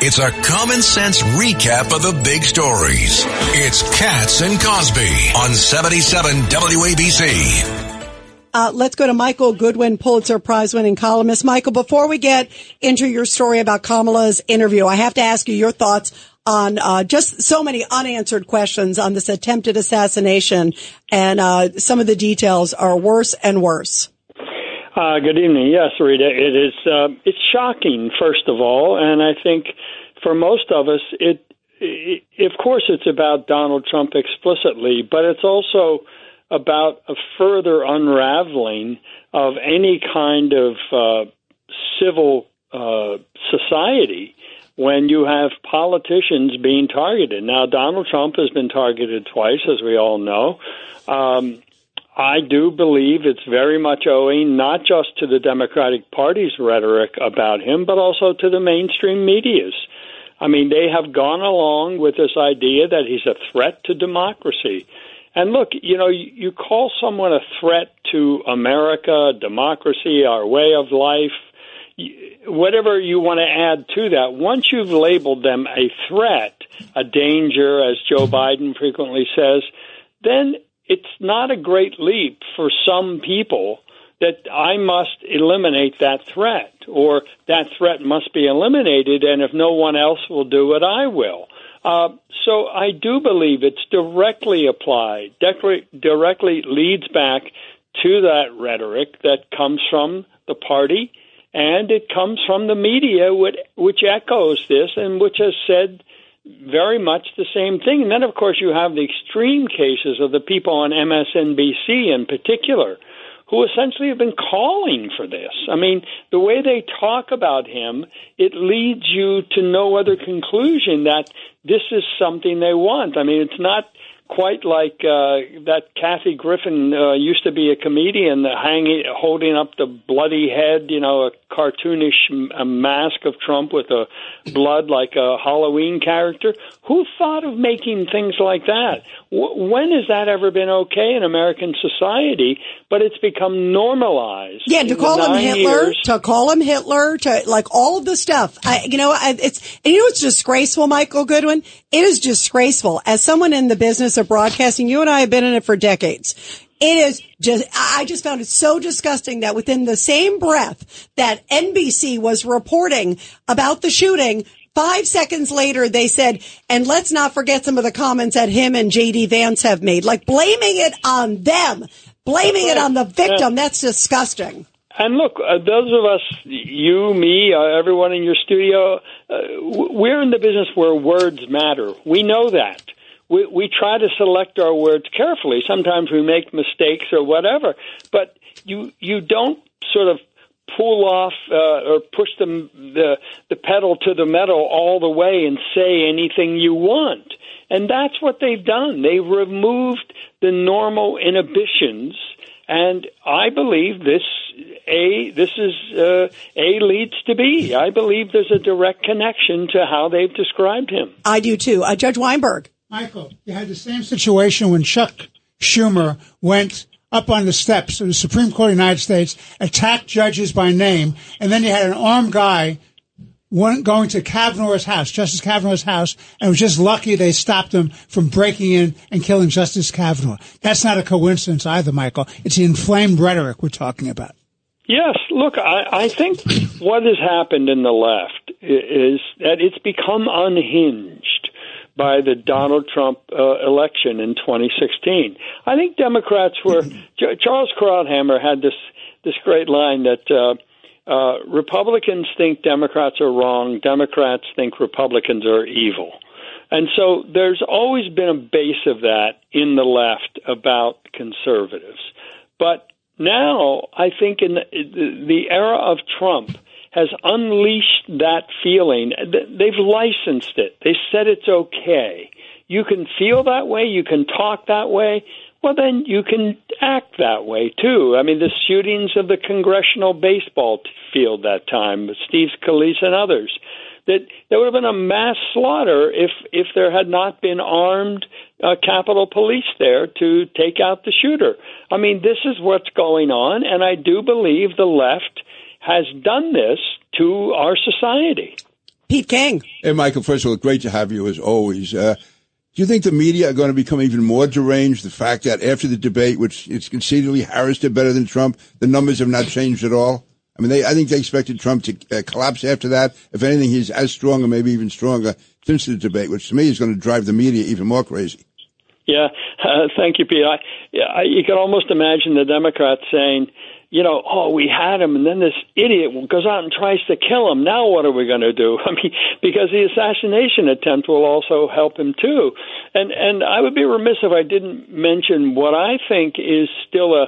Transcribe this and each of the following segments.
It's a common sense recap of the big stories. It's Katz and Cosby on 77 WABC. Let's go to Michael Goodwin, Pulitzer Prize-winning columnist. Michael, before we get into your story about Kamala's interview, I have to ask you your thoughts on just so many unanswered questions on this attempted assassination, and some of the details are worse and worse. Good evening. Yes, Rita, it is. It's shocking, first of all, and I think for most of us, of course, it's about Donald Trump explicitly, but it's also about a further unraveling of any kind of civil society when you have politicians being targeted. Now, Donald Trump has been targeted twice, as we all know. I do believe it's very much owing not just to the Democratic Party's rhetoric about him, but also to the mainstream media's. I mean, they have gone along with this idea that he's a threat to democracy. And look, you call someone a threat to America, democracy, our way of life, whatever you want to add to that. Once you've labeled them a threat, a danger, as Joe Biden frequently says, then it's not a great leap for some people that I must eliminate that threat, or that threat must be eliminated, and if no one else will do it, I will. So I do believe it's directly applied, directly leads back to that rhetoric that comes from the party, and it comes from the media, which echoes this and which has said very much the same thing. And then, of course, you have the extreme cases of the people on MSNBC in particular, who essentially have been calling for this. I mean, the way they talk about him, it leads you to no other conclusion that this is something they want. I mean, it's not quite like that Kathy Griffin used to be a comedian holding up the bloody head, a cartoonish mask of Trump with a blood like a Halloween character. Who thought of making things like that? When has that ever been okay in American society? But it's become normalized. Yeah, to call him Hitler, to like all of the stuff. It's disgraceful, Michael Goodwin. It is disgraceful. As someone in the business of broadcasting, you and I have been in it for decades. I just found it so disgusting that within the same breath that NBC was reporting about the shooting, 5 seconds later, they said, and let's not forget some of the comments that him and J.D. Vance have made, like blaming it on them, blaming it on the victim. That's disgusting. And look, those of us, you, me, everyone in your studio, we're in the business where words matter. We know that. We try to select our words carefully. Sometimes we make mistakes or whatever, but you don't sort of pull off or push the pedal to the metal all the way and say anything you want. And that's what they've done. They've removed the normal inhibitions, and I believe this is A leads to B. I believe there's a direct connection to how they've described him. I do too. Judge Weinberg. Michael, you had the same situation when Chuck Schumer went up on the steps of the Supreme Court of the United States, attacked judges by name, and then you had an armed guy going to Kavanaugh's house, Justice Kavanaugh's house, and it was just lucky they stopped him from breaking in and killing Justice Kavanaugh. That's not a coincidence either, Michael. It's the inflamed rhetoric we're talking about. Yes, look, I think what has happened in the left is that it's become unhinged by the Donald Trump election in 2016. I think Democrats were Charles Krauthammer had this great line that Republicans think Democrats are wrong, Democrats think Republicans are evil. And so there's always been a base of that in the left about conservatives. But now I think in the era of Trump has unleashed that feeling. They've licensed it. They said it's okay. You can feel that way. You can talk that way. Well, then you can act that way, too. I mean, the shootings of the congressional baseball field that time, Steve Scalise and others, that there would have been a mass slaughter if there had not been armed Capitol Police there to take out the shooter. I mean, this is what's going on, and I do believe the left has done this to our society. Pete King. Hey, Michael, first of all, great to have you as always. Do you think the media are going to become even more deranged? The fact that after the debate, which it's concededly Harris did better than Trump, the numbers have not changed at all? I mean, I think they expected Trump to collapse after that. If anything, he's as strong or maybe even stronger since the debate, which to me is going to drive the media even more crazy. Yeah, thank you, Pete. You can almost imagine the Democrats saying, we had him, and then this idiot goes out and tries to kill him. Now what are we going to do? I mean, because the assassination attempt will also help him, too. And I would be remiss if I didn't mention what I think is still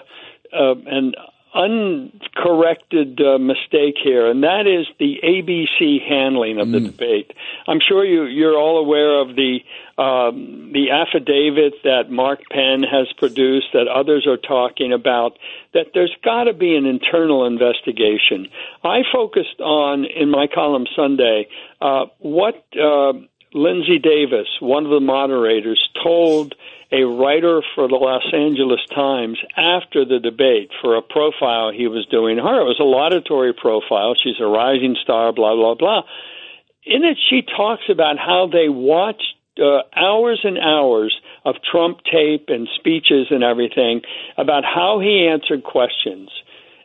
an uncorrected mistake here, and that is the ABC handling of the debate. I'm sure you're all aware of the affidavit that Mark Penn has produced, that others are talking about, that there's got to be an internal investigation. I focused on, in my column Sunday, what Lindsay Davis, one of the moderators, told a writer for the Los Angeles Times after the debate for a profile he was doing her. It was a laudatory profile. She's a rising star, blah, blah, blah. In it, she talks about how they watched hours and hours of Trump tape and speeches and everything about how he answered questions.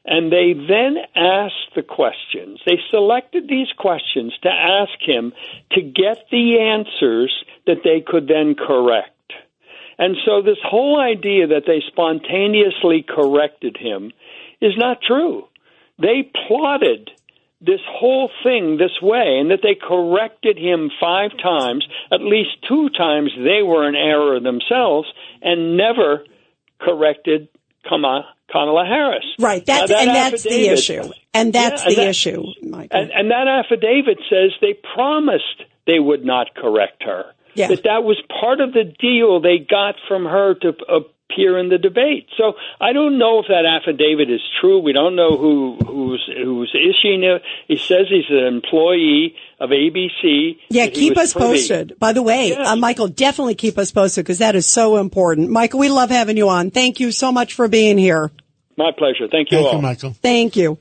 And they then asked the questions. They selected these questions to ask him to get the answers that they could then correct. And so this whole idea that they spontaneously corrected him is not true. They plotted this whole thing this way, and that they corrected him 5 times. At least 2 times they were in error themselves, and never corrected Kamala Harris. Right, that's the issue. And that's the issue, Michael. And that affidavit says they promised they would not correct her. Yeah. That was part of the deal they got from her to appear in the debate. So I don't know if that affidavit is true. We don't know who's issuing it. He says he's an employee of ABC. Yeah, keep us posted. By the way, Michael, definitely keep us posted, because that is so important. Michael, we love having you on. Thank you so much for being here. My pleasure. Thank you all. Thank you, Michael. Thank you.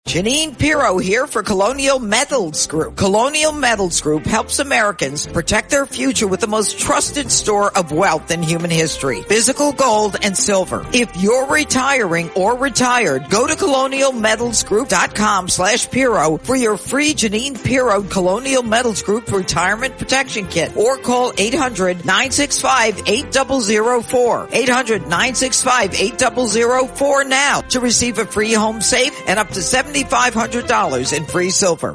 Janine Pirro here for Colonial Metals Group. Colonial Metals Group helps Americans protect their future with the most trusted store of wealth in human history, physical gold and silver. If you're retiring or retired, go to colonialmetalsgroup.com/Pirro for your free Janine Pirro Colonial Metals Group Retirement Protection Kit, or call 800-965-8004. 800-965-8004 now to receive a free home safe and up to $7,500 in free silver.